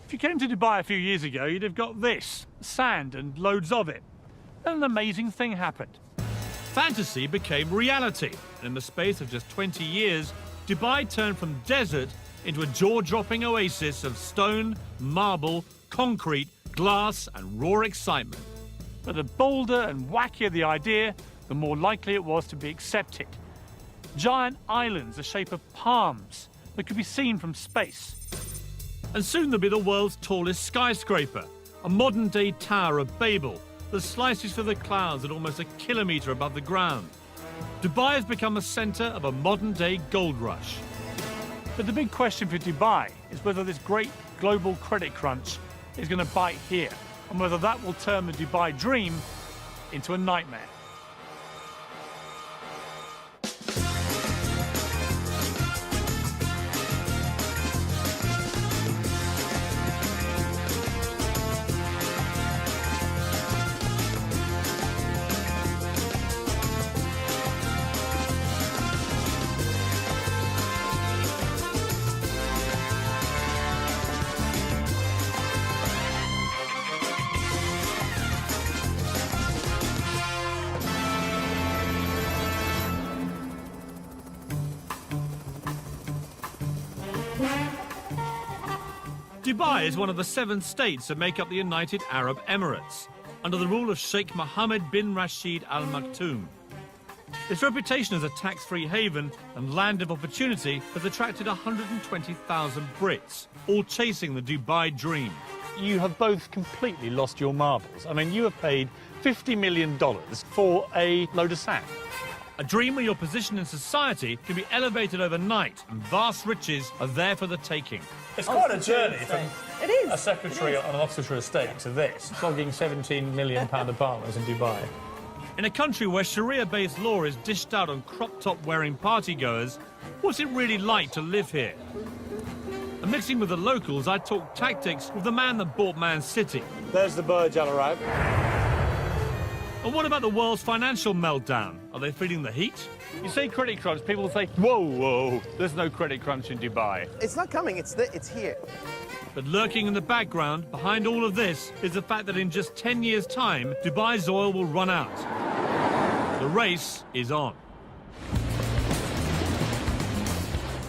If you came to Dubai a few years ago, you'd have got this, sand and loads of it. Then an amazing thing happened. Fantasy became reality, and in the space of just 20 years, Dubai turned from desert into a jaw-dropping oasis of stone, marble, concrete, glass and raw excitement. But the bolder and wackier the idea, the more likely it was to be accepted. Giant islands the shape of palms that could be seen from space. And soon there'll be the world's tallest skyscraper, a modern-day Tower of Babel that slices through the clouds at almost a kilometre above the ground. Dubai has become a centre of a modern-day gold rush. But the big question for Dubai is whether this great global credit crunch is going to bite here, and whether that will turn the Dubai dream into a nightmare. Dubai is one of the 7 states that make up the United Arab Emirates, under the rule of Sheikh Mohammed bin Rashid Al Maktoum. Its reputation as a tax-free haven and land of opportunity has attracted 120,000 Brits, all chasing the Dubai dream. You have both completely lost your marbles. I mean, you have paid $50 million for a load of sand. A dream where your position in society can be elevated overnight and vast riches are there for the taking. It's quite a journey from a secretary on an Oxfordshire estate to this, flogging £17 million apartments in Dubai. In a country where Sharia-based law is dished out on crop-top wearing partygoers, what's it really like to live here? And mixing with the locals, I talk tactics with the man that bought Man City. There's the Burj Al Arab. And what about the world's financial meltdown? Are they feeling the heat? You say credit crunch, people think, whoa, whoa, there's no credit crunch in Dubai. It's not coming, it's here. But lurking in the background, behind all of this, is the fact that in just 10 years' time, Dubai's oil will run out. The race is on.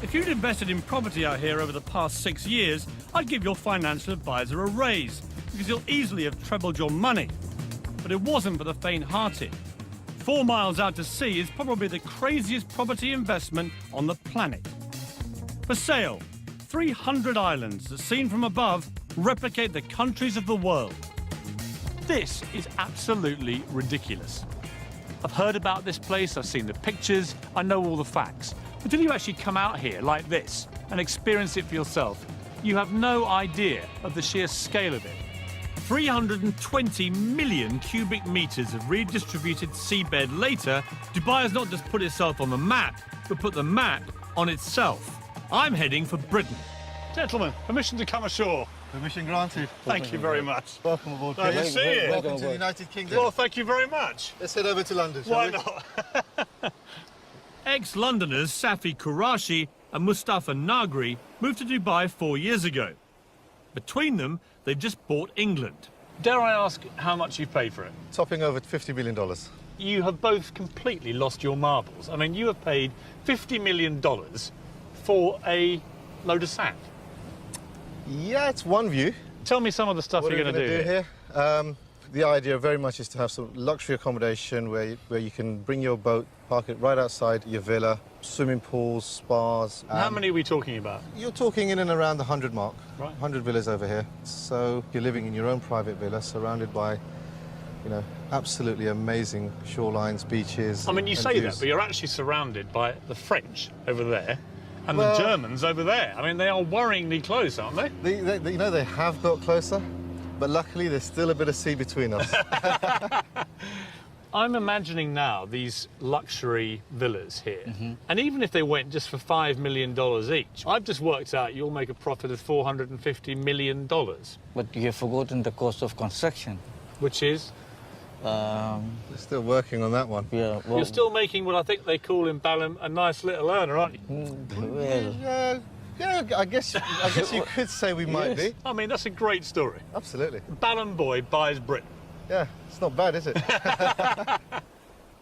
If you'd invested in property out here over the past 6 years, I'd give your financial advisor a raise, because you'll easily have trebled your money. But it wasn't for the faint-hearted. 4 miles out to sea is probably the craziest property investment on the planet. For sale, 300 islands that, seen from above, replicate the countries of the world. This is absolutely ridiculous. I've heard about this place, I've seen the pictures, I know all the facts. But till you actually come out here like this and experience it for yourself, you have no idea of the sheer scale of it. 320 million cubic metres of redistributed seabed later, Dubai has not just put itself on the map, but put the map on itself. I'm heading for Britain. Gentlemen, permission to come ashore. Permission granted. Thank you very much. Welcome aboard. Nice to see you. Welcome to the United Kingdom. Well, thank you very much. Let's head over to London, shall Why we? not? Ex-Londoners Safi Qurashi and Mustafa Nagri moved to Dubai 4 years ago. Between them, they've just bought England. Dare I ask how much you've paid for it? Topping over $50 million. You have both completely lost your marbles. I mean, you have paid $50 million for a load of sand. Yeah, it's one view. Tell me some of the stuff What you're going to do here. The idea very much is to have some luxury accommodation where you can bring your boat, park it right outside your villa, swimming pools, spas. How many are we talking about? You're talking in and around the 100 mark. Right. 100 villas over here. So you're living in your own private villa, surrounded by, you know, absolutely amazing shorelines, beaches. I mean, you say that, but you're actually surrounded by the French over there and the Germans over there. I mean, they are worryingly close, aren't they? You know, they have got closer, but luckily there's still a bit of sea between us. I'm imagining now these luxury villas here, and even if they went just for $5 million each, I've just worked out you'll make a profit of $450 million. But you have forgotten the cost of construction. Which is? We're still working on that one. Yeah, well, You're still making what I think they call in Balham a nice little earner, aren't you? well, Yeah, Yeah, I guess you could say we might be. I mean, that's a great story. Absolutely. Ballon boy buys Britain. Yeah, it's not bad, is it?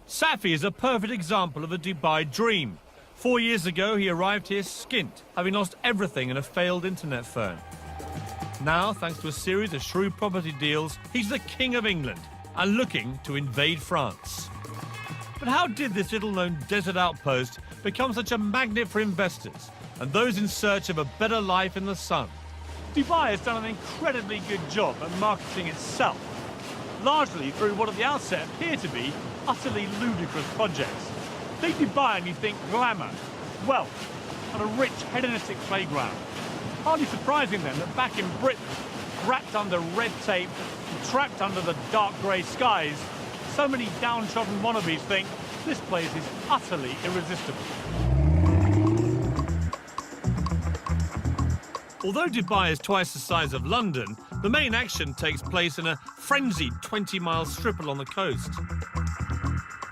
Safi is a perfect example of the Dubai dream. 4 years ago, he arrived here skint, having lost everything in a failed internet phone. Now, thanks to a series of shrewd property deals, he's the king of England and looking to invade France. But how did this little-known desert outpost become such a magnet for investors and those in search of a better life in the sun? Dubai has done an incredibly good job at marketing itself, largely through what at the outset appear to be utterly ludicrous projects. Think Dubai and you think glamour, wealth, and a rich hedonistic playground. Hardly surprising then that back in Britain, wrapped under red tape and trapped under the dark grey skies, so many downtrodden wannabes think this place is utterly irresistible. Although Dubai is twice the size of London, the main action takes place in a frenzied 20-mile strip along the coast.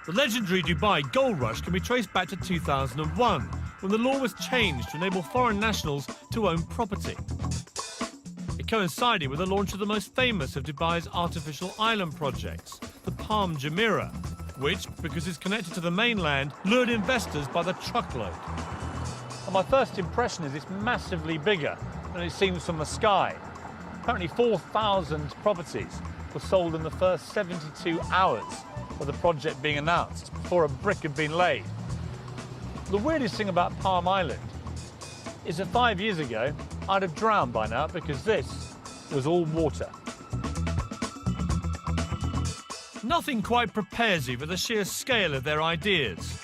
The legendary Dubai gold rush can be traced back to 2001, when the law was changed to enable foreign nationals to own property. It coincided with the launch of the most famous of Dubai's artificial island projects, the Palm Jumeirah, which, because it's connected to the mainland, lured investors by the truckload. And my first impression is it's massively bigger than it seems from the sky. Apparently 4,000 properties were sold in the first 72 hours of the project being announced, before a brick had been laid. The weirdest thing about Palm Island is that 5 years ago, I'd have drowned by now because this was all water. Nothing quite prepares you for the sheer scale of their ideas.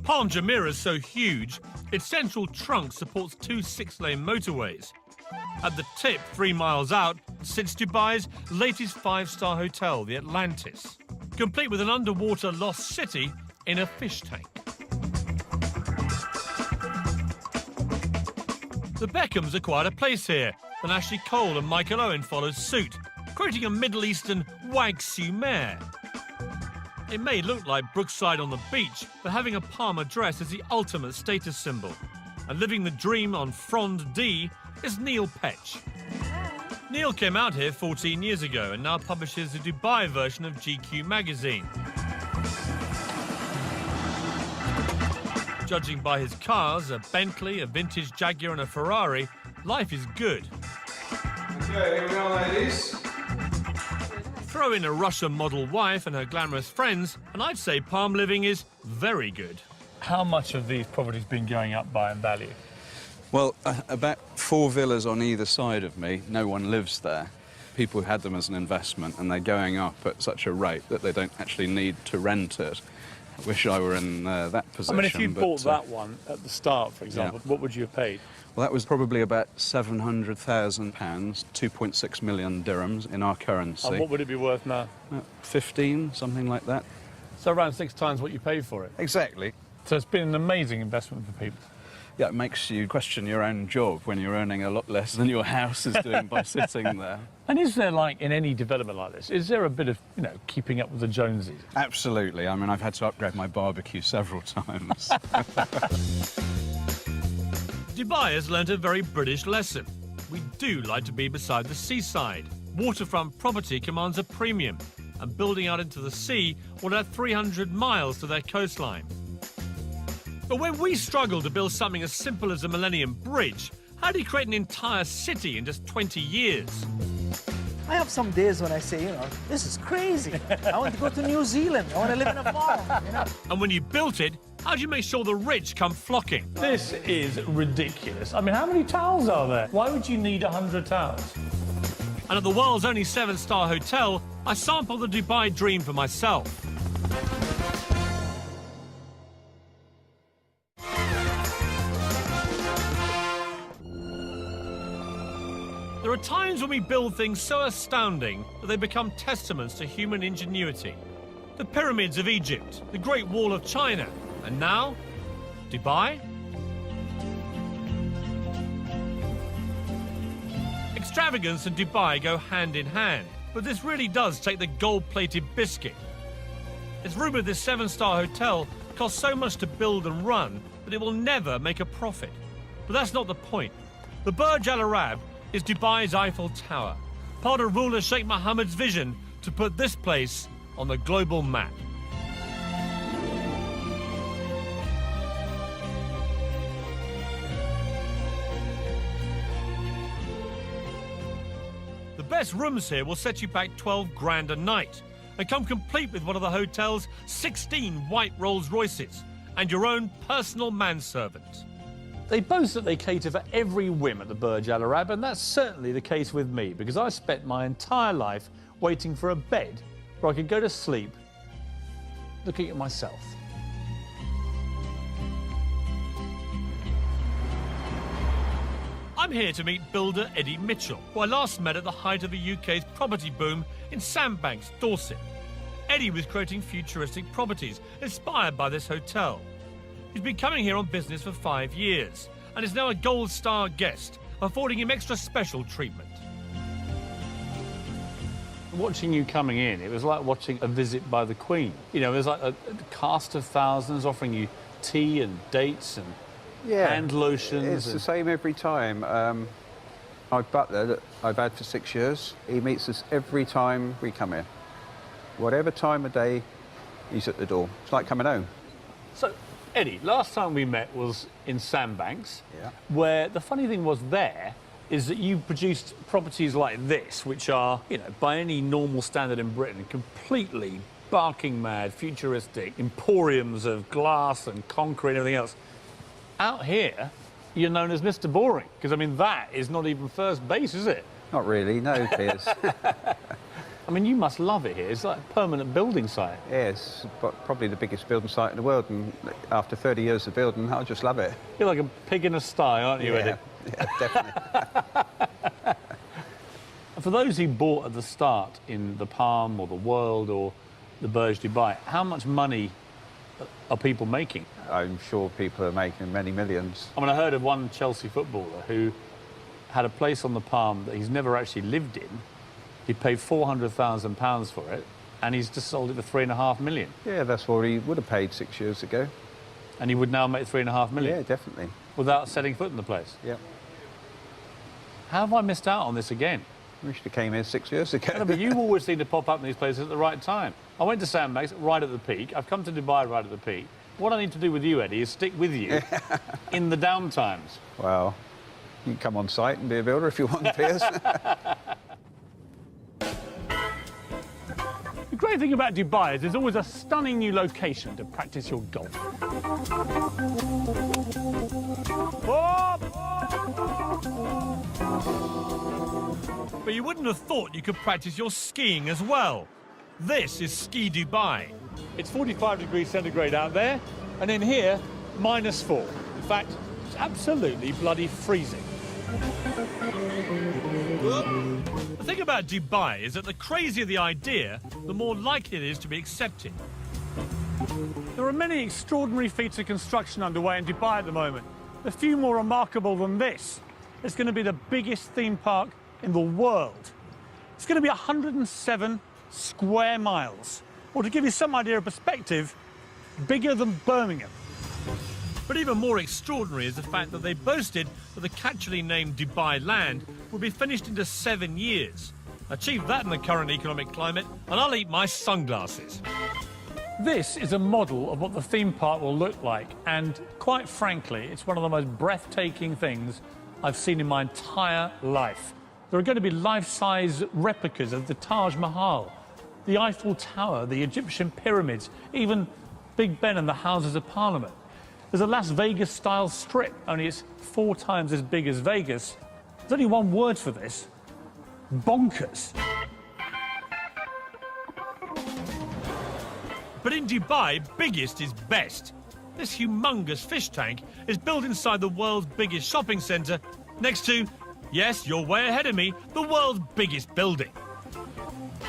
Palm Jumeirah is so huge, its central trunk supports 2 6-lane motorways. At the tip, 3 miles out, sits Dubai's latest 5-star hotel, the Atlantis, complete with an underwater lost city in a fish tank. The Beckhams acquired a place here, and Ashley Cole and Michael Owen followed suit, creating a Middle Eastern wag sumer. It may look like Brookside on the beach, but having a Palmer dress is the ultimate status symbol. And living the dream on Frond D is Neil Petch. Neil came out here 14 years ago and now publishes the Dubai version of GQ magazine. Judging by his cars, a Bentley, a vintage Jaguar and a Ferrari, life is good. Okay, here we go, ladies. Throw in a Russian model wife and her glamorous friends, and I'd say Palm living is very good. How much have these properties been going up by in value? Well, about 4 villas on either side of me. No one lives there. People had them as an investment, and they're going up at such a rate that they don't actually need to rent it. I wish I were in that position. I mean, if you bought that one at the start, for example, what would you have paid? Well, that was probably about £700,000, 2.6 million dirhams in our currency. And what would it be worth now? 15, something like that. So around 6 times what you paid for it. Exactly. So it's been an amazing investment for people. Yeah, it makes you question your own job when you're earning a lot less than your house is doing by sitting there. And is there, like, in any development like this, is there a bit of, you know, keeping up with the Joneses? Absolutely. I mean, I've had to upgrade my barbecue several times. Dubai has learnt a very British lesson. We do like to be beside the seaside. Waterfront property commands a premium, and building out into the sea will add 300 miles to their coastline. But when we struggle to build something as simple as a Millennium Bridge, how do you create an entire city in just 20 years? I have some days when I say, you know, this is crazy. I want to go to New Zealand. I want to live in a farm, you know. And when you built it, how do you make sure the rich come flocking? This is ridiculous. I mean, how many towels are there? Why would you need 100 towels? And at the world's only 7-star hotel, I sampled the Dubai dream for myself. There are times when we build things so astounding that they become testaments to human ingenuity. The pyramids of Egypt, the Great Wall of China, and now, Dubai? Extravagance and Dubai go hand in hand, but this really does take the gold-plated biscuit. It's rumoured this 7-star hotel cost so much to build and run that but it will never make a profit. But that's not the point. The Burj Al Arab is Dubai's Eiffel Tower, part of ruler Sheikh Mohammed's vision to put this place on the global map. The best rooms here will set you back 12 grand a night and come complete with one of the hotel's 16 white Rolls Royces and your own personal manservant. They boast that they cater for every whim at the Burj Al Arab, and that's certainly the case with me, because I spent my entire life waiting for a bed where I could go to sleep looking at myself. I'm here to meet builder Eddie Mitchell, who I last met at the height of the UK's property boom in Sandbanks, Dorset. Eddie was creating futuristic properties inspired by this hotel. He's been coming here on business for 5 years and is now a gold star guest, affording him extra special treatment. Watching you coming in, it was like watching a visit by the Queen. You know, it was like a cast of thousands offering you tea and dates and hand lotions. It's the same every time. My butler that I've had for 6 years, he meets us every time we come in. Whatever time of day, he's at the door. It's like coming home. So, Eddie, last time we met was in Sandbanks, Yeah. where the funny thing was there is that you produced properties like this, which are, you know, by any normal standard in Britain, completely barking mad, futuristic, emporiums of glass and concrete and everything else. Out here, you're known as Mr. Boring, because, I mean, that is not even first base, is it? Not really, no, Piers. I mean, you must love it here. It's like a permanent building site. Yes, but probably the biggest building site in the world, and after 30 years of building, I just love it. You're like a pig in a sty, aren't you, Eddie? Yeah, definitely. For those who bought at the start in the Palm or the World or the Burj Dubai, how much money are people making? I'm sure people are making many millions. I mean, I heard of one Chelsea footballer who had a place on the Palm that he's never actually lived in. He paid £400,000 for it, and he's just sold it for £3.5 million. Yeah, that's what he would have paid 6 years ago. And he would now make £3.5 million? Yeah, definitely. Without setting foot in the place? Yeah. How have I missed out on this again? We should have came here 6 years ago. No, but you always seem to pop up in these places at the right time. I went to Sandbanks right at the peak. I've come to Dubai right at the peak. What I need to do with you, Eddie, is stick with you in the down times. Well, you can come on site and be a builder if you want, Piers. The great thing about Dubai is there's always a stunning new location to practice your golf. But you wouldn't have thought you could practice your skiing as well. This is Ski Dubai. It's 45 degrees centigrade out there, and in here, -4. In fact, it's absolutely bloody freezing. The thing about Dubai is that the crazier the idea, the more likely it is to be accepted. There are many extraordinary feats of construction underway in Dubai at the moment. A few more remarkable than this. It's going to be the biggest theme park in the world. It's going to be 107 square miles. Or to give you some idea of perspective, bigger than Birmingham. But even more extraordinary is the fact that they boasted that the catchily named Dubai Land would be finished into 7 years. Achieve that in the current economic climate, and I'll eat my sunglasses. This is a model of what the theme park will look like, and quite frankly, it's one of the most breathtaking things I've seen in my entire life. There are going to be life-size replicas of the Taj Mahal, the Eiffel Tower, the Egyptian pyramids, even Big Ben and the Houses of Parliament. There's a Las Vegas-style strip, only it's 4 times as big as Vegas. There's only one word for this: bonkers. But in Dubai, biggest is best. This humongous fish tank is built inside the world's biggest shopping centre, next to, yes, you're way ahead of me, the world's biggest building.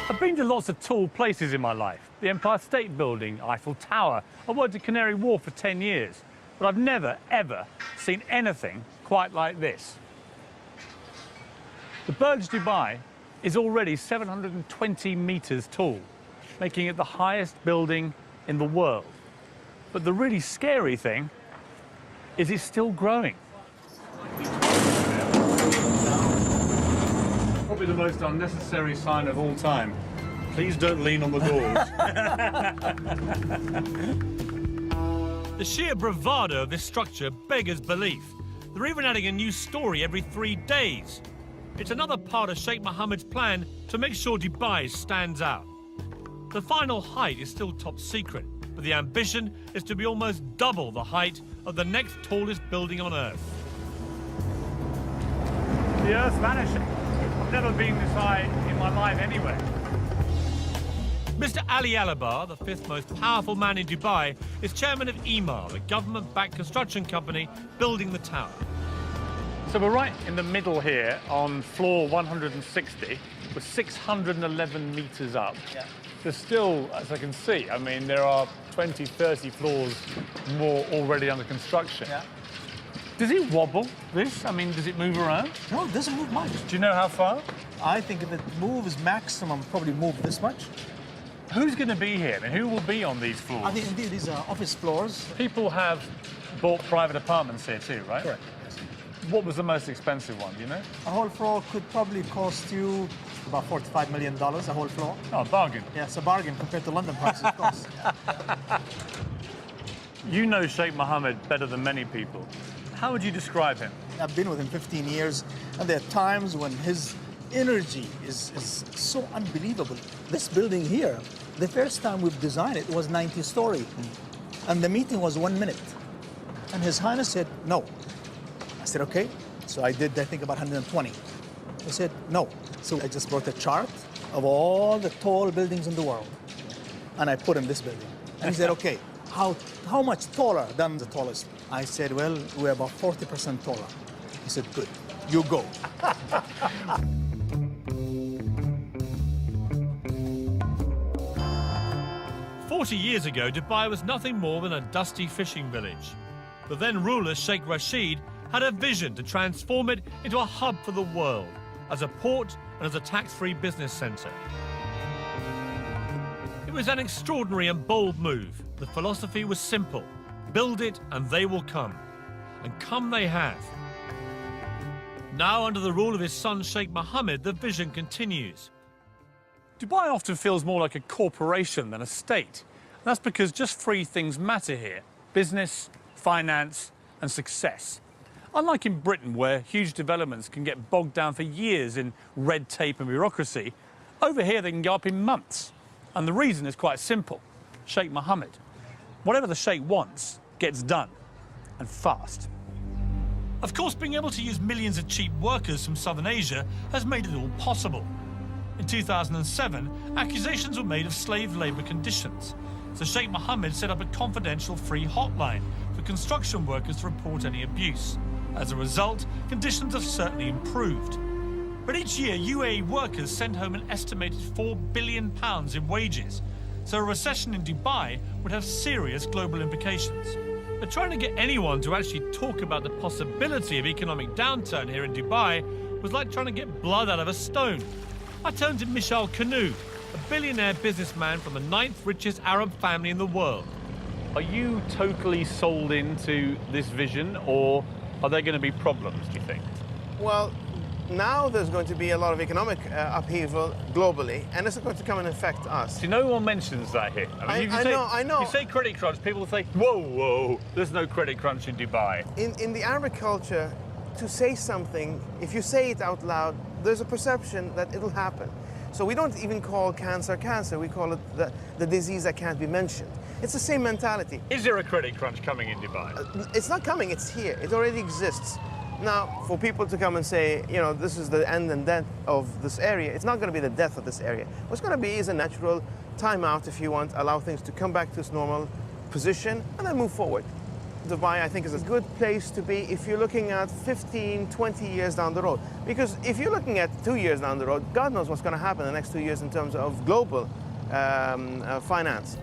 I've been to lots of tall places in my life. The Empire State Building, Eiffel Tower. I worked at Canary Wharf for 10 years. But I've never, ever seen anything quite like this. The Burj Dubai is already 720 metres tall, making it the highest building in the world. But the really scary thing Is it still growing? Probably the most unnecessary sign of all time. Please don't lean on the doors. The sheer bravado of this structure beggars belief. They're even adding a new story every 3 days. It's another part of Sheikh Mohammed's plan to make sure Dubai stands out. The final height is still top secret, but the ambition is to be almost double the height of the next tallest building on Earth. The Earth's vanishing. I've never been this high in my life anyway. Mr. Ali Alabar, the 5th most powerful man in Dubai, is chairman of Emaar, the government-backed construction company building the tower. So we're right in the middle here on floor 160. We're 611 metres up. Yeah. There's still, as I can see, I mean, there are 20, 30 floors more already under construction. Yeah. Does it wobble, this? I mean, does it move around? No, it doesn't move much. Do you know how far? I think if it moves maximum, probably move this much. Who's going to be here? I mean, who will be on these floors? I think indeed these are office floors. People have bought private apartments here too, right? Correct. Yes. What was the most expensive one, do you know? A whole floor could probably cost you about $45 million, a whole floor. Oh, bargain. Yeah, it's a bargain compared to London prices, of course. You know Sheikh Mohammed better than many people. How would you describe him? I've been with him 15 years, and there are times when his energy is so unbelievable. This building here, the first time we've designed it was 90-story, and the meeting was 1 minute. And His Highness said, no. I said, okay. So I did, I think, about 120. He said, no. So I just brought a chart of all the tall buildings in the world, and I put in this building. And he said, okay, how much taller than the tallest? I said, well, we're about 40% taller. He said, good, you go. 40 years ago, Dubai was nothing more than a dusty fishing village. The then ruler, Sheikh Rashid, had a vision to transform it into a hub for the world, as a port and as a tax-free business centre. It was an extraordinary and bold move. The philosophy was simple: build it and they will come. And come they have. Now, under the rule of his son Sheikh Mohammed, the vision continues. Dubai often feels more like a corporation than a state. That's because just three things matter here: business, finance, and success. Unlike in Britain, where huge developments can get bogged down for years in red tape and bureaucracy, over here they can go up in months. And the reason is quite simple: Sheikh Mohammed. Whatever the Sheikh wants gets done, and fast. Of course, being able to use millions of cheap workers from Southern Asia has made it all possible. In 2007, accusations were made of slave labour conditions, so Sheikh Mohammed set up a confidential free hotline for construction workers to report any abuse. As a result, conditions have certainly improved. But each year, UAE workers send home an estimated £4 billion in wages, so a recession in Dubai would have serious global implications. But trying to get anyone to actually talk about the possibility of economic downturn here in Dubai was like trying to get blood out of a stone. I turned to Michel Canu, a billionaire businessman from the 9th richest Arab family in the world. Are you totally sold into this vision, or are there going to be problems, do you think? Well, now there's going to be a lot of economic upheaval globally, and it's going to come and affect us. See, no one mentions that here. I know. You say credit crunch, people say, whoa, there's no credit crunch in Dubai. In the Arabic culture, to say something, if you say it out loud, there's a perception that it'll happen. So we don't even call cancer cancer, we call it the disease that can't be mentioned. It's the same mentality. Is there a credit crunch coming in Dubai? It's not coming, it's here. It already exists. Now, for people to come and say, you know, this is the end and death of this area, it's not going to be the death of this area. What's going to be is a natural timeout, if you want, allow things to come back to its normal position and then move forward. Dubai, I think, is a good place to be if you're looking at 15, 20 years down the road. Because if you're looking at 2 years down the road, God knows what's going to happen in the next 2 years in terms of global finance.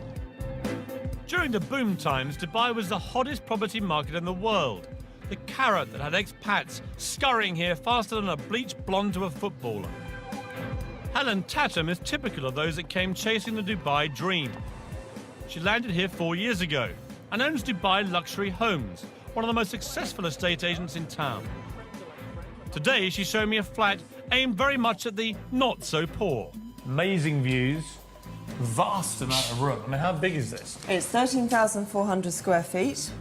During the boom times, Dubai was the hottest property market in the world. The carrot that had expats scurrying here faster than a bleached blonde to a footballer. Helen Tatum is typical of those that came chasing the Dubai dream. She landed here 4 years ago and owns Dubai Luxury Homes, one of the most successful estate agents in town. Today, she's showing me a flat aimed very much at the not-so-poor. Amazing views, vast amount of room. I mean, how big is this? It's 13,400 square feet.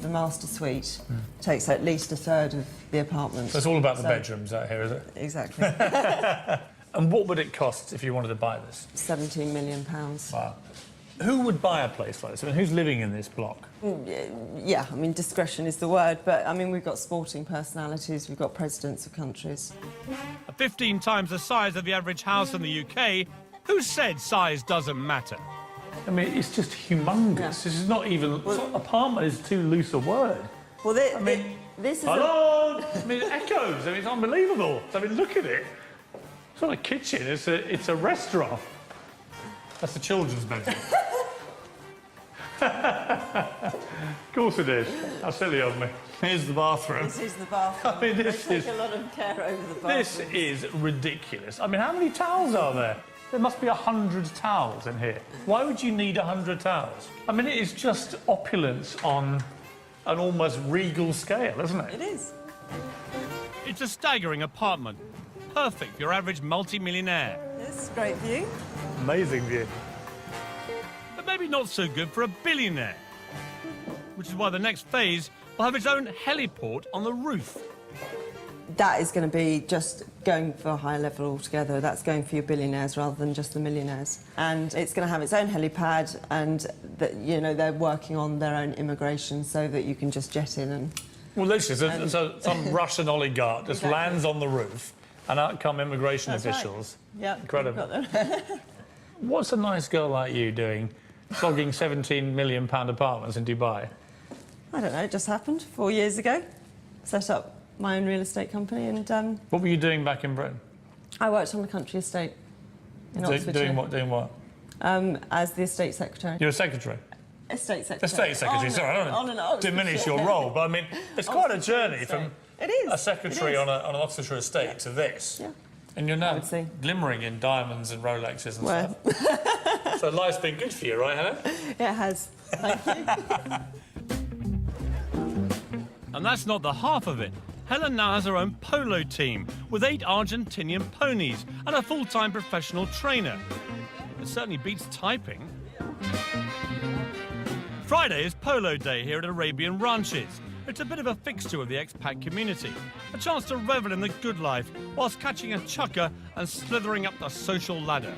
The master suite takes at least a third of the apartment. So it's all about the bedrooms out here, is it? Exactly. And what would it cost if you wanted to buy this? £17 million. Wow. Who would buy a place like this? I mean, who's living in this block? Yeah, I mean, discretion is the word, but, I mean, we've got sporting personalities, we've got presidents of countries. At 15 times the size of the average house in the UK, who said size doesn't matter? I mean, it's just humongous. Yeah. This is not even... apartment is too loose a word. Well, this is hello! I mean, it echoes. I mean, it's unbelievable. I mean, look at it. It's not a kitchen, it's a restaurant. That's the children's bedroom. Of course it is. How silly of me. Here's the bathroom. This is the bathroom. I mean, this they is... take a lot of care over the bathroom. This is ridiculous. I mean, how many towels are there? There must be 100 towels in here. Why would you need 100 towels? I mean, it is just opulence on an almost regal scale, isn't it? It is. It's a staggering apartment. Perfect for your average multi-millionaire. It's a great view. Amazing view. But maybe not so good for a billionaire. Which is why the next phase will have its own heliport on the roof. That is going to be just going for a higher level altogether. That's going for your billionaires rather than just the millionaires. And it's going to have its own helipad, and you know, they're working on their own immigration so that you can just jet in and... Well, literally, so some Russian oligarch just lands on the roof, and out come immigration officials. Right. Yeah, incredible. What's a nice girl like you doing, flogging £17 million apartments in Dubai? I don't know, it just happened 4 years ago. Set up my own real estate company, and What were you doing back in Britain? I worked on the country estate in Oxfordshire. Doing what? As the estate secretary. You're a secretary? Estate secretary. Estate secretary, sorry, I don't want to diminish your role, but I mean, it's quite a journey from a secretary on an Oxfordshire estate to this. Yeah. And you're now glimmering in diamonds and Rolexes and stuff. So life's been good for you, right, Helen? It has. Thank you. And that's not the half of it. Helen now has her own polo team with 8 Argentinian ponies and a full-time professional trainer. It certainly beats typing. Friday is polo day here at Arabian Ranches. It's a bit of a fixture of the expat community. A chance to revel in the good life whilst catching a chukker and slithering up the social ladder.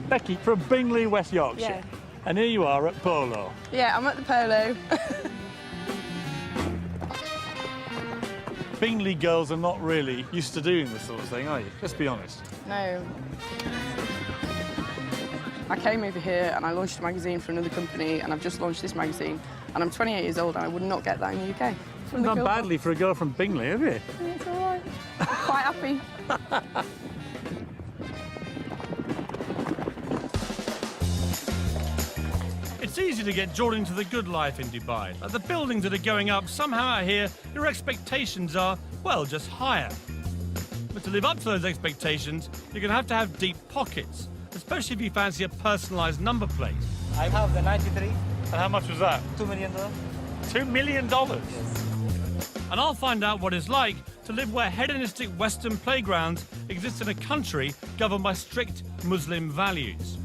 Becky, from Bingley, West Yorkshire. Yeah. And here you are at polo. Yeah, I'm at the polo. Bingley girls are not really used to doing this sort of thing, are you? Let's be honest. No. I came over here and I launched a magazine for another company, and I've just launched this magazine, and I'm 28 years old and I would not get that in the UK. You've done badly for a girl from Bingley, have you? It's all right. Quite happy. It's easy to get drawn into the good life in Dubai. Like the buildings that are going up, somehow out here, your expectations are, well, just higher. But to live up to those expectations, you're going to have deep pockets, especially if you fancy a personalised number plate. I have the 93. And how much was that? $2 million. $2 million? Yes. And I'll find out what it's like to live where hedonistic Western playgrounds exist in a country governed by strict Muslim values.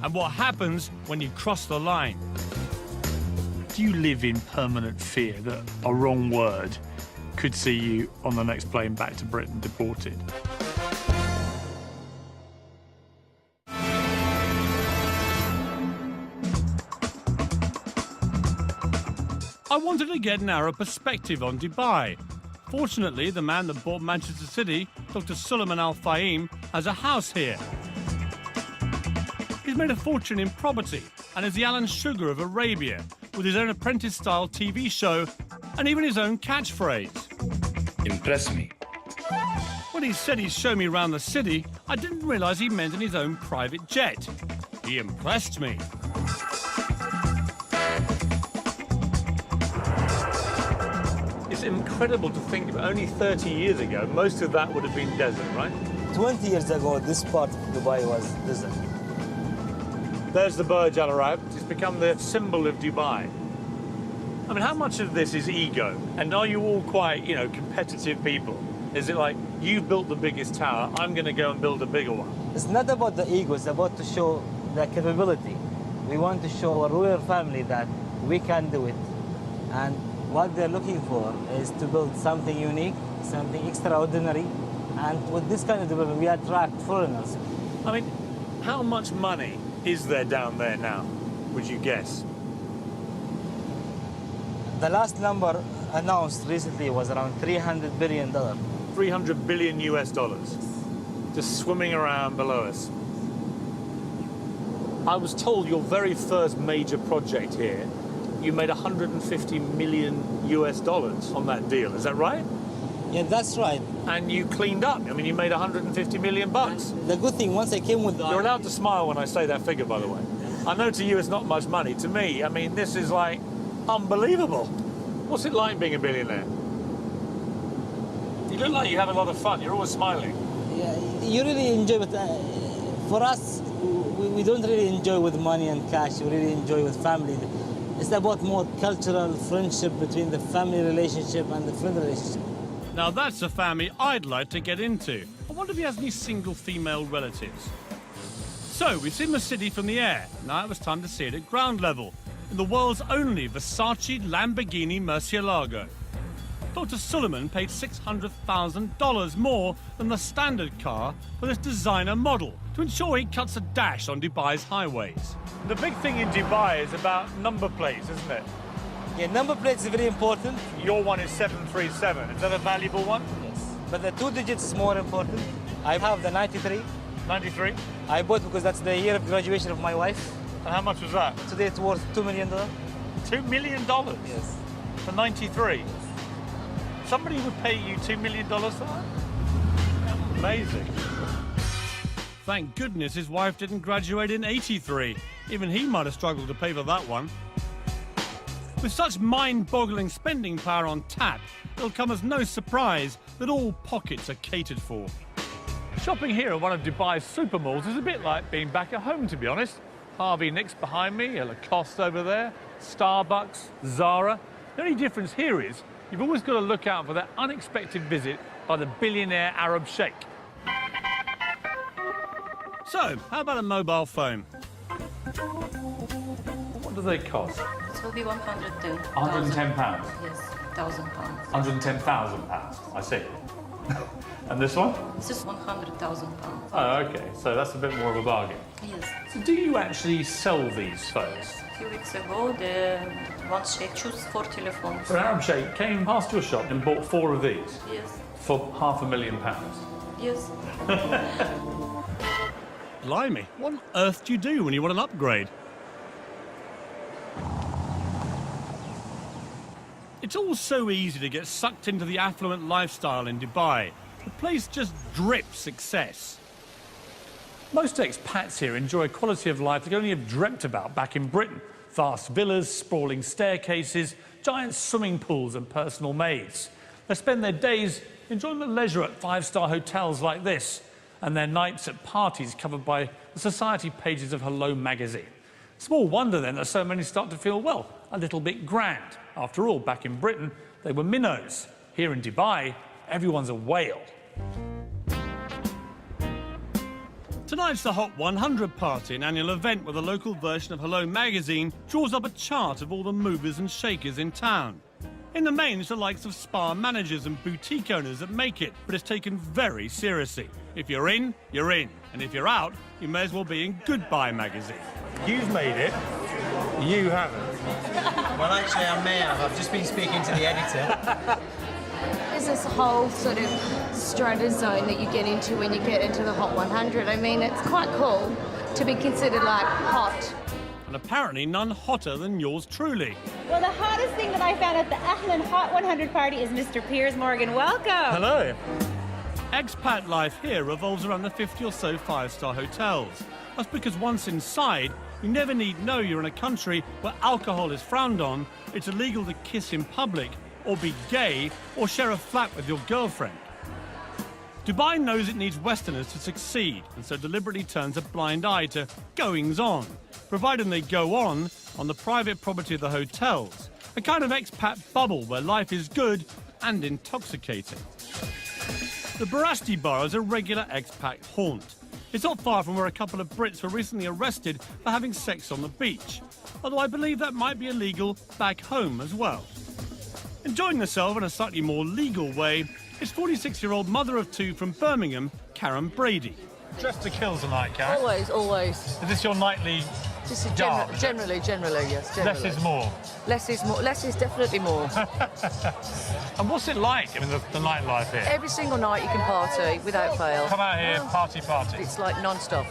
And what happens when you cross the line. Do you live in permanent fear that a wrong word could see you on the next plane back to Britain deported? I wanted to get an Arab perspective on Dubai. Fortunately, the man that bought Manchester City, Dr. Suleiman Al Fahim, has a house here. He's made a fortune in property and is the Alan Sugar of Arabia, with his own apprentice-style TV show and even his own catchphrase. Impress me. When he said he'd show me around the city, I didn't realise he meant in his own private jet. He impressed me. It's incredible to think about only 30 years ago, most of that would have been desert, right? 20 years ago, this part of Dubai was desert. There's the Burj Al Arab. Do you It's become the symbol of Dubai. I mean, how much of this is ego? And are you all quite, you know, competitive people? Is it like, you've built the biggest tower, I'm going to go and build a bigger one? It's not about the ego, it's about to show the capability. We want to show our royal family that we can do it. And what they're looking for is to build something unique, something extraordinary. And with this kind of development, we attract foreigners. I mean, how much money is there down there now, would you guess? The last number announced recently was around $300 billion. 300 billion US dollars, just swimming around below us. I was told your very first major project here, you made 150 million US dollars on that deal. Is that right? Yeah, that's right. And you cleaned up. I mean, you made 150 million bucks. The good thing, once I came with the... You're allowed to smile when I say that figure, by the way. I know to you it's not much money. To me, I mean, this is like unbelievable. What's it like being a billionaire? You look like you have a lot of fun. You're always smiling. Yeah, you really enjoy it. For us, we don't really enjoy with money and cash. We really enjoy with family. It's about more cultural friendship between the family relationship and the friend relationship. Now that's a family I'd like to get into. I wonder if he has any single female relatives. So we've seen the city from the air. Now it was time to see it at ground level, in the world's only Versace Lamborghini Murcielago. Dr. Suleiman paid $600,000 more than the standard car for this designer model to ensure he cuts a dash on Dubai's highways. The big thing in Dubai is about number plates, isn't it? Yeah, number plates is very important. Your one is 737. Is that a valuable one? Yes. But the 2 digits is more important. I have the 93. 93? I bought because that's the year of graduation of my wife. And how much was that? Today it's worth $2 million. $2 million? Yes. For 93? Somebody would pay you $2 million for that? Amazing. Thank goodness his wife didn't graduate in '83. Even he might have struggled to pay for that one. With such mind-boggling spending power on tap, it'll come as no surprise that all pockets are catered for. Shopping here at one of Dubai's super malls is a bit like being back at home, to be honest. Harvey Nicks behind me, a Lacoste over there, Starbucks, Zara. The only difference here is you've always got to look out for that unexpected visit by the billionaire Arab sheikh. So, how about a mobile phone? What do they cost? It will be 110. £110? Yes, £1,000. £110,000, I see. And this one? This is £100,000. Oh, okay, so that's a bit more of a bargain. Yes. So do you actually sell these phones? A few weeks ago, the one sheikh chose 4 telephones. An Arab sheikh came past your shop and bought 4 of these Yes. for £500,000. Yes. Blimey, what on earth do you do when you want an upgrade? It's all so easy to get sucked into the affluent lifestyle in Dubai. The place just drips success. Most expats here enjoy a quality of life they could only have dreamt about back in Britain. Vast villas, sprawling staircases, giant swimming pools and personal maids. They spend their days enjoying the leisure at 5-star hotels like this, and their nights at parties covered by the society pages of Hello magazine. Small wonder then that so many start to feel, well, a little bit grand. After all, back in Britain, they were minnows. Here in Dubai, everyone's a whale. Tonight's the Hot 100 party, an annual event where the local version of Hello magazine draws up a chart of all the movers and shakers in town. In the main, it's the likes of spa managers and boutique owners that make it, but it's taken very seriously. If you're in, you're in. And if you're out, you may as well be in Goodbye magazine. You've made it. You haven't. Well, actually, I may have. I've just been speaking to the editor. There's this whole sort of strata zone that you get into when you get into the Hot 100. I mean, it's quite cool to be considered, like, hot. And apparently none hotter than yours truly. Well, the hottest thing that I found at the Ahlan Hot 100 party is Mr. Piers Morgan. Welcome. Hello. Expat life here revolves around the 50 or so 5-star hotels. That's because once inside, you never need know you're in a country where alcohol is frowned on, it's illegal to kiss in public, or be gay, or share a flat with your girlfriend. Dubai knows it needs Westerners to succeed, and so deliberately turns a blind eye to goings-on, providing they go on the private property of the hotels, a kind of expat bubble where life is good and intoxicating. The Barasti Bar is a regular expat haunt. It's not far from where a couple of Brits were recently arrested for having sex on the beach, although I believe that might be illegal back home as well. Enjoying herself in a slightly more legal way is 46-year-old mother of two from Birmingham, Karen Brady. Dressed to kill tonight, Karen? Always, always. Is this your nightly This is garb? generally, yes. Generally. Less is more. Less is more. Less is definitely more. And what's it like, I mean, the nightlife here? Every single night you can party without fail. Come out here, party. It's like non-stop.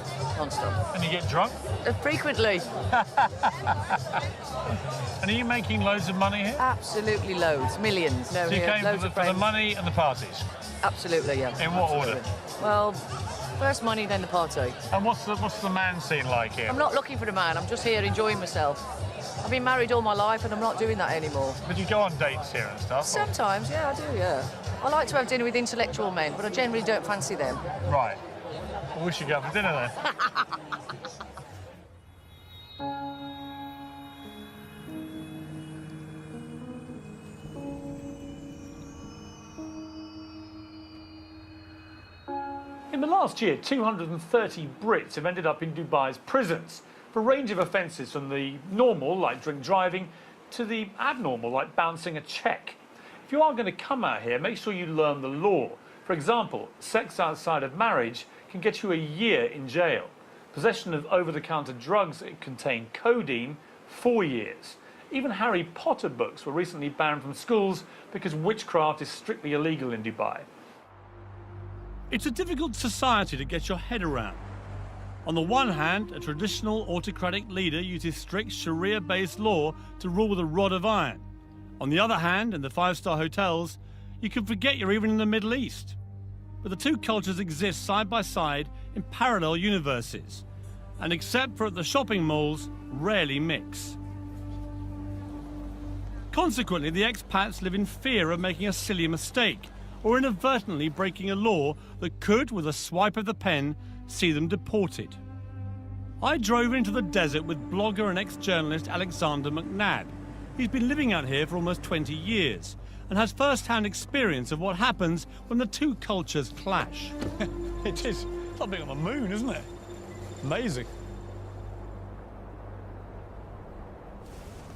And you get drunk? Frequently. And are you making loads of money here? Absolutely loads, millions. No, So you here, came loads for of the friends. money and the parties? Absolutely, yeah. In what Absolutely. order? Well, first money, then the party. And what's the man scene like here? I'm not looking for a man. I'm just here enjoying myself. I've been married all my life and I'm not doing that anymore. But you go on dates here and stuff? Sometimes, yeah, I do, yeah. I like to have dinner with intellectual men, but I generally don't fancy them. Right. Well, we should go for dinner then. In the last year, 230 Brits have ended up in Dubai's prisons for a range of offences, from the normal, like drink driving, to the abnormal, like bouncing a cheque. If you are going to come out here, make sure you learn the law. For example, sex outside of marriage can get you a year in jail. Possession of over-the-counter drugs that contain codeine, 4 years. Even Harry Potter books were recently banned from schools because witchcraft is strictly illegal in Dubai. It's a difficult society to get your head around. On the one hand, a traditional autocratic leader uses strict Sharia-based law to rule with a rod of iron. On the other hand, in the five-star hotels, you can forget you're even in the Middle East. But the two cultures exist side by side in parallel universes, and except for at the shopping malls, rarely mix. Consequently, the expats live in fear of making a silly mistake or inadvertently breaking a law that could, with a swipe of the pen, see them deported. I drove into the desert with blogger and ex-journalist Alexander McNabb. He's been living out here for almost 20 years and has first-hand experience of what happens when the two cultures clash. It is. It's like being on the moon, isn't it? Amazing.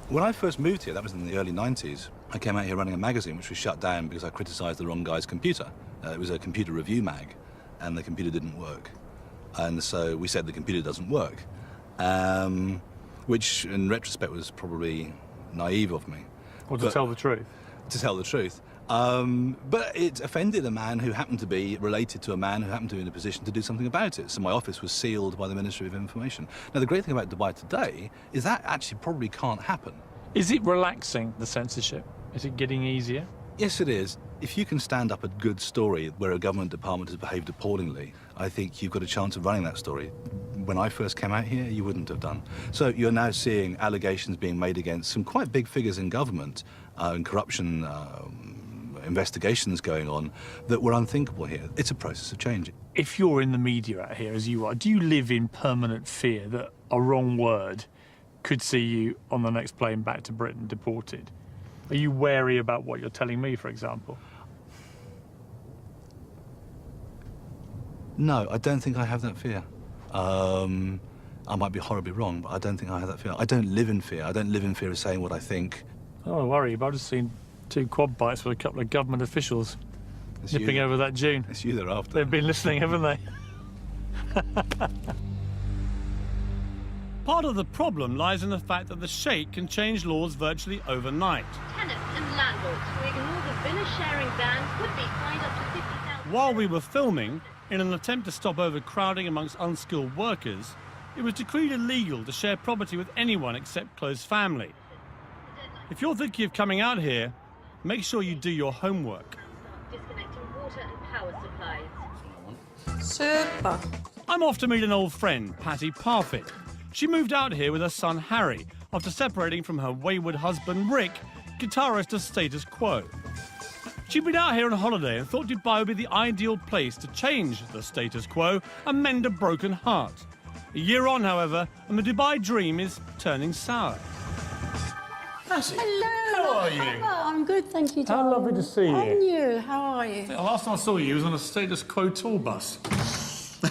When I first moved here, that was in the early 90s, I came out here running a magazine which was shut down because I criticised the wrong guy's computer. It was a computer review mag, and the computer didn't work. And so we said the computer doesn't work, which in retrospect was probably naive of me. Or to tell the truth. To tell the truth. But it offended a man who happened to be related to a man who happened to be in a position to do something about it. So my office was sealed by the Ministry of Information. Now, the great thing about Dubai today is that actually probably can't happen. Is it relaxing, the censorship? Is it getting easier? Yes, it is. If you can stand up a good story where a government department has behaved appallingly, I think you've got a chance of running that story. When I first came out here, you wouldn't have done. So you're now seeing allegations being made against some quite big figures in government and corruption investigations going on that were unthinkable here. It's a process of change. If you're in the media out here, as you are, do you live in permanent fear that a wrong word could see you on the next plane back to Britain deported? Are you wary about what you're telling me, for example? No, I don't think I have that fear. I might be horribly wrong, but I don't think I have that fear. I don't live in fear. I don't live in fear of saying what I think. Oh, don't worry, but I've just seen 2 quad bikes with a couple of government officials nipping over that dune. It's you they're after. They've been listening, haven't they? Part of the problem lies in the fact that the Sheikh can change laws virtually overnight. Tenants and landlords who ignore the villa sharing ban could be fined up to 50,000. While we were filming, in an attempt to stop overcrowding amongst unskilled workers, it was decreed illegal to share property with anyone except close family. If you're thinking of coming out here, make sure you do your homework. Disconnecting water and power supplies. Super. I'm off to meet an old friend, Patty Parfit. She moved out here with her son Harry after separating from her wayward husband Rick, guitarist of Status Quo. She'd been out here on holiday and thought Dubai would be the ideal place to change the status quo and mend a broken heart. A year on, however, and the Dubai dream is turning sour. Hello. How are you? I'm good, thank you, Tom. How lovely to see you. And you, how are you? The last time I saw you was on a status quo tour bus. We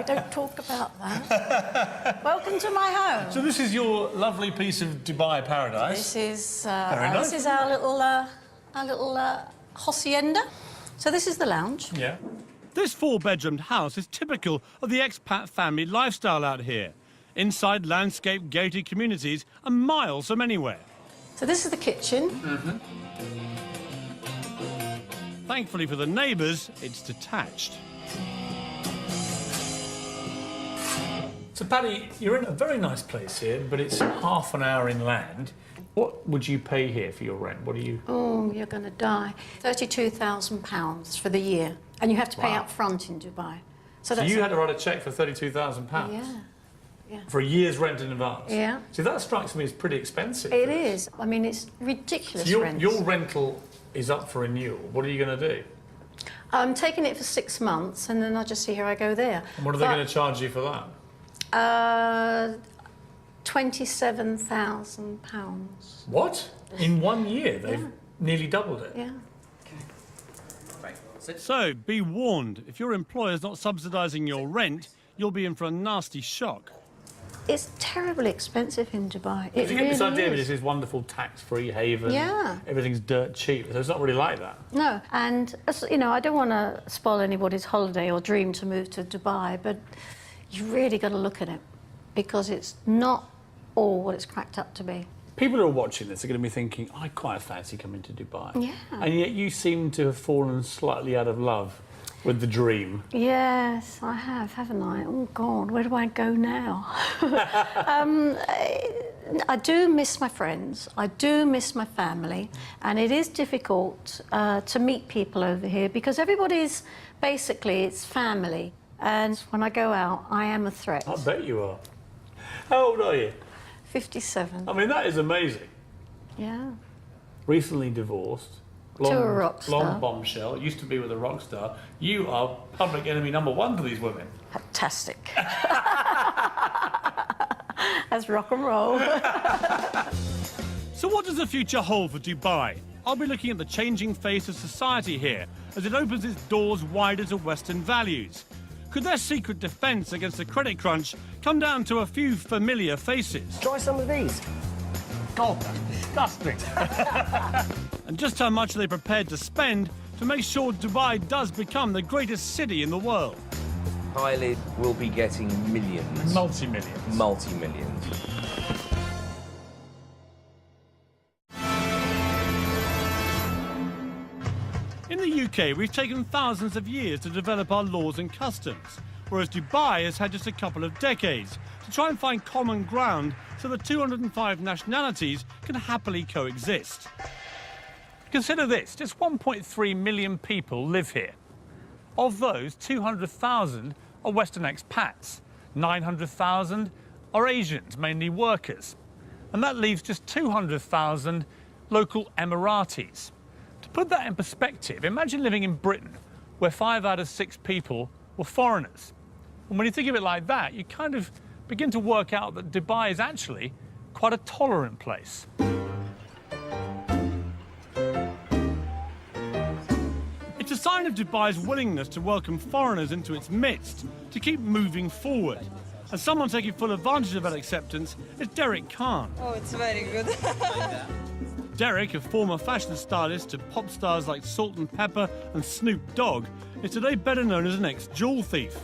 don't talk about that. Welcome to my home. So this is your lovely piece of Dubai paradise. This is nice. this is our little hacienda. So this is the lounge. Yeah. This four-bedroomed house is typical of the expat family lifestyle out here. Inside landscape gated communities are miles from anywhere. So this is the kitchen. Thankfully for the neighbours, it's detached. So, Paddy, you're in a very nice place here, but it's half an hour inland. What would you pay here for your rent? What do you... Oh, you're going to die. £32,000 for the year. And you have to pay Wow. up front in Dubai. So that's you had to write a cheque for £32,000? Yeah. For a year's rent in advance? Yeah. See, that strikes me as pretty expensive. It is. I mean, it's ridiculous So rent. your rental is up for renewal. What are you going to do? I'm taking it for 6 months, and then I just see how I go there. And what are they going to charge you for that? £27,000. What? In 1 year, they've nearly doubled it? Yeah. So, be warned, if your employer's not subsidising your rent, you'll be in for a nasty shock. It's terribly expensive in Dubai. It You really get this idea that is. this is wonderful tax-free haven. Yeah. Everything's dirt cheap, so it's not really like that. No, and you know, I don't want to spoil anybody's holiday or dream to move to Dubai, but you really got to look at it because it's not all what it's cracked up to be. People who are watching this are going to be thinking, I quite fancy coming to Dubai. Yeah. And yet you seem to have fallen slightly out of love with the dream. Yes, I have, haven't I? Oh, God, where do I go now? I do miss my friends. I do miss my family. And it is difficult to meet people over here because everybody's basically, it's family. And when I go out, I am a threat. I bet you are. How old are you? 57. I mean, that is amazing. Yeah. Recently divorced. To a rock star. Blonde bombshell. Used to be with a rock star. You are public enemy #1 for these women. Fantastic. That's rock and roll. So what does the future hold for Dubai? I'll be looking at the changing face of society here as it opens its doors wider to Western values. Could their secret defence against the credit crunch come down to a few familiar faces? Try some of these. God, that's disgusting. And just how much are they prepared to spend to make sure Dubai does become the greatest city in the world? Pilot will be getting millions. Multi-millions. Multi-millions. In the UK, we've taken thousands of years to develop our laws and customs, whereas Dubai has had just a couple of decades to try and find common ground so the 205 nationalities can happily coexist. Consider this, just 1.3 million people live here. Of those, 200,000 are Western expats, 900,000 are Asians, mainly workers, and that leaves just 200,000 local Emiratis. To put that in perspective, imagine living in Britain, where 5 out of 6 people were foreigners. And when you think of it like that, you kind of begin to work out that Dubai is actually quite a tolerant place. It's a sign of Dubai's willingness to welcome foreigners into its midst, to keep moving forward. And someone taking full advantage of that acceptance is Derek Khan. Oh, it's very good. Derek, a former fashion stylist to pop stars like Salt and Pepper and Snoop Dogg, is today better known as an ex-jewel thief.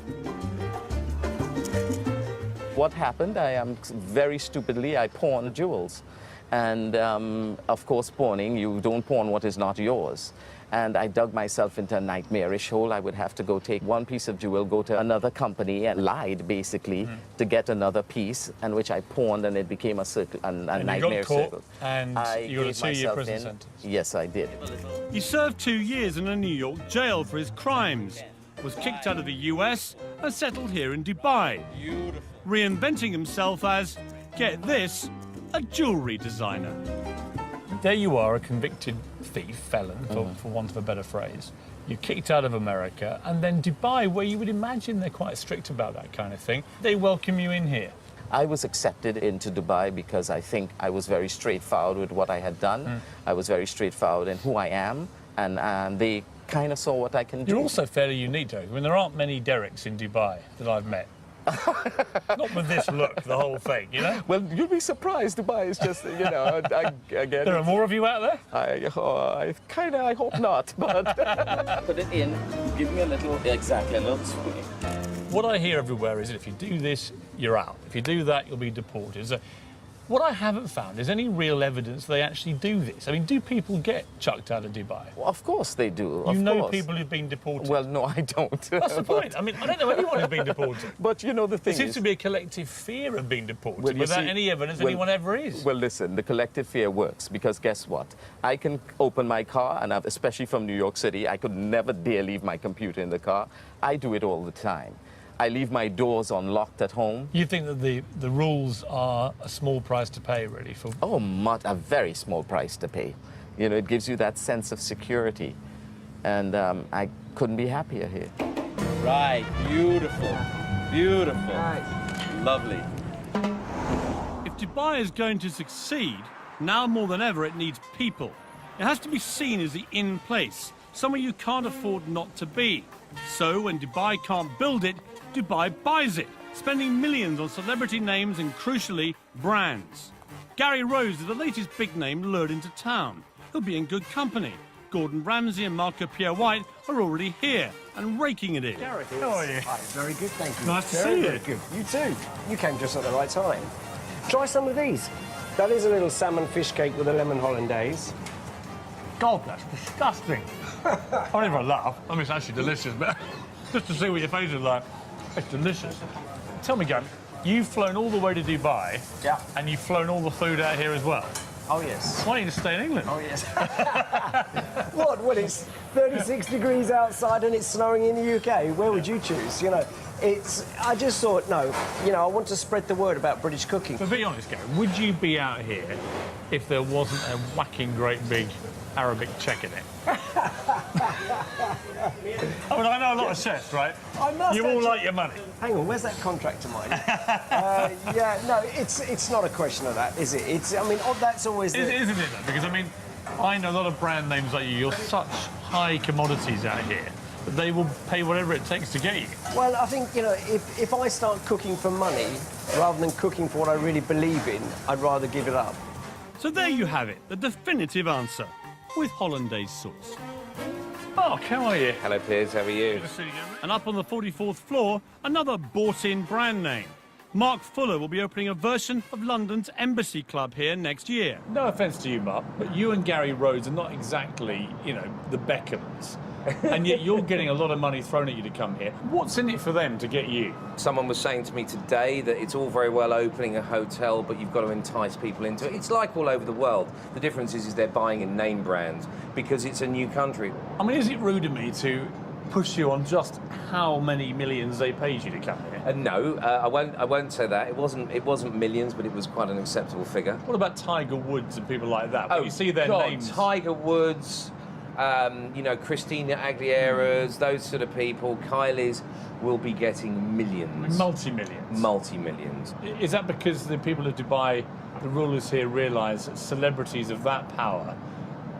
What happened, very stupidly, I pawned jewels. And of course, pawning, you don't pawn what is not yours. And I dug myself into a nightmarish hole. I would have to go take one piece of jewel, go to another company and lied, basically, to get another piece, and which I pawned, and it became a circle, a nightmare you got caught, circle. and you got a 2-year prison sentence. Yes, I did. He served 2 years in a New York jail for his crimes, was kicked out of the US and settled here in Dubai, reinventing himself as, get this, a jewellery designer. There you are, a convicted thief, felon, for want of a better phrase. You're kicked out of America, and then Dubai, where you would imagine they're quite strict about that kind of thing, they welcome you in here. I was accepted into Dubai because I think I was very straightforward with what I had done. I was very straightforward in who I am, and they kind of saw what I can do. You're also fairly unique, though. I mean, there aren't many Dereks in Dubai that I've met. Not with this look, the whole thing, you know? Well, you'll be surprised. Dubai is just, you know, again... There are more of you out there? I hope not, but... Put it in, give me a little, exactly, a little swing. What I hear everywhere is that if you do this, you're out. If you do that, you'll be deported. So what I haven't found is any real evidence they actually do this. I mean, do people get chucked out of Dubai? Well, of course they do, You know people who've been deported? Well, no, I don't. That's the point. I mean, I don't know anyone who's been deported. But, you know, the thing There seems to be a collective fear of being deported Well, you without see- any evidence well- anyone ever is. Well, listen, the collective fear works because guess what? I can open my car, and especially from New York City, I could never dare leave my computer in the car. I do it all the time. I leave my doors unlocked at home. You think that the rules are a small price to pay, really? For Oh, a very small price to pay. You know, it gives you that sense of security. And I couldn't be happier here. Right, beautiful, beautiful, lovely. If Dubai is going to succeed, now more than ever it needs people. It has to be seen as the in place, somewhere you can't afford not to be. So when Dubai can't build it, Dubai buys it, spending millions on celebrity names and, crucially, brands. Gary Rose is the latest big name lured into town. He'll be in good company. Gordon Ramsay and Marco Pierre White are already here and raking it in. Gary, how are you? Hi, very good, thank you. Nice to very, see you. Very good. You too. You came just at the right time. Try some of these. That is a little salmon fish cake with a lemon hollandaise. God, that's disgusting. I don't even laugh. I mean, it's actually delicious, but just to see what your face is like, it's delicious. Tell me, Gary, you've flown all the way to Dubai. Yeah. And you've flown all the food out here as well. Oh, yes. Why don't you just stay in England? Oh, yes. What? Well, it's 36 degrees outside and it's snowing in the UK. Where would you choose? You know, I just thought, no, you know, I want to spread the word about British cooking. But be honest, Gary, would you be out here if there wasn't a whacking great big Arabic check in it? I mean, I know a lot of chefs, right? I must You all actually- like your money. Hang on, where's that contract of mine? Yeah, no, it's not a question of that, is it? I mean, that's always Isn't it, though? Because, I mean, I know a lot of brand names like you. You're such high commodities out here that they will pay whatever it takes to get you. Well, I think, you know, if I start cooking for money rather than cooking for what I really believe in, I'd rather give it up. So there you have it, the definitive answer, with hollandaise sauce. Mark, how are you? Hello, Piers, how are you? And up on the 44th floor, another bought-in brand name. Mark Fuller will be opening a version of London's Embassy Club here next year. No offence to you, Mark, but you and Gary Rhodes are not exactly, you know, the Beckhams. And yet you're getting a lot of money thrown at you to come here. What's in it for them to get you? Someone was saying to me today that it's all very well opening a hotel, but you've got to entice people into it. It's like all over the world. The difference is they're buying in name brands because it's a new country. I mean, is it rude of me to push you on just how many millions they paid you to come here? No, I won't say that. It wasn't millions, but it was quite an acceptable figure. What about Tiger Woods and people like that? When you see their God, names. Tiger Woods, you know, Christina Aguilera's, those sort of people. Kylie's will be getting millions. Multi-millions. Multi-millions. Is that because the people of Dubai, the rulers here, realise that celebrities of that power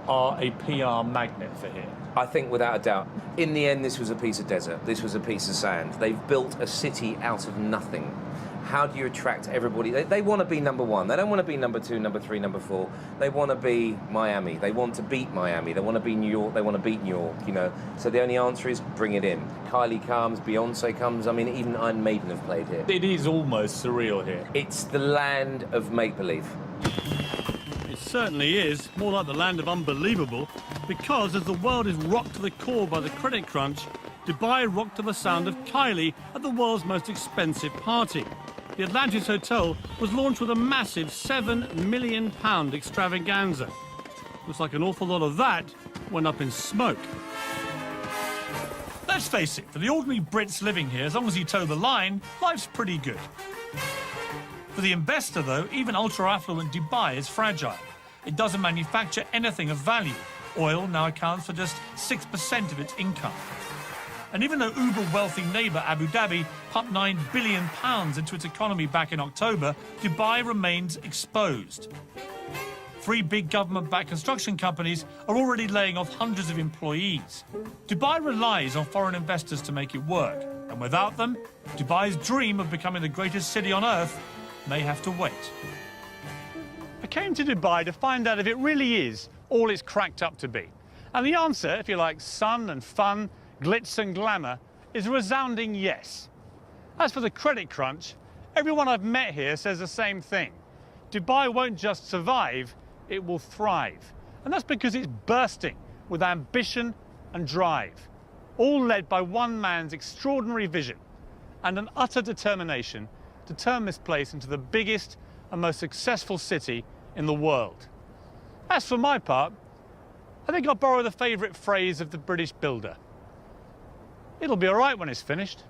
are a PR magnet for here? I think without a doubt. In the end, this was a piece of desert. This was a piece of sand. They've built a city out of nothing. How do you attract everybody? They want to be number one. They don't want to be number two, number three, number four. They want to be Miami. They want to beat Miami. They want to be New York. They want to beat New York, you know. So the only answer is bring it in. Kylie comes, Beyonce comes. I mean, even Iron Maiden have played here. It is almost surreal here. It's the land of make-believe. It certainly is, more like the land of unbelievable, because as the world is rocked to the core by the credit crunch, Dubai rocked to the sound of Kylie at the world's most expensive party. The Atlantis Hotel was launched with a massive £7 million extravaganza. Looks like an awful lot of that went up in smoke. Let's face it, for the ordinary Brits living here, as long as you toe the line, life's pretty good. For the investor, though, even ultra-affluent Dubai is fragile. It doesn't manufacture anything of value. Oil now accounts for just 6% of its income. And even though uber-wealthy neighbour Abu Dhabi pumped £9 billion into its economy back in October, Dubai remains exposed. 3 big government-backed construction companies are already laying off hundreds of employees. Dubai relies on foreign investors to make it work, and without them, Dubai's dream of becoming the greatest city on earth may have to wait. I came to Dubai to find out if it really is all it's cracked up to be. And the answer, if you like sun and fun, glitz and glamour, is a resounding yes. As for the credit crunch, everyone I've met here says the same thing. Dubai won't just survive, it will thrive. And that's because it's bursting with ambition and drive, all led by one man's extraordinary vision and an utter determination to turn this place into the biggest and most successful city in the world. As for my part, I think I'll borrow the favourite phrase of the British builder. It'll be all right when it's finished.